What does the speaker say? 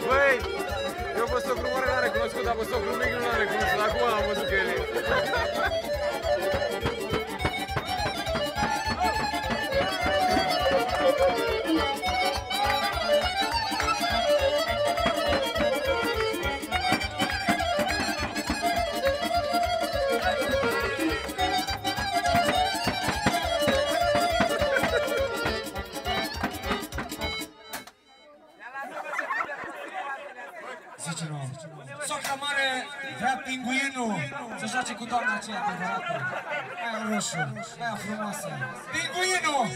Băi, eu vă socru mare n-a recunoscut, dar vă socru mic nu l-a recunoscut, acum am văzut că el e. Zice nu. Socra mare vrea pinguinul să joace cu doamna aceea adevărată. Aia roșu, aia frumoasă. Pinguinul!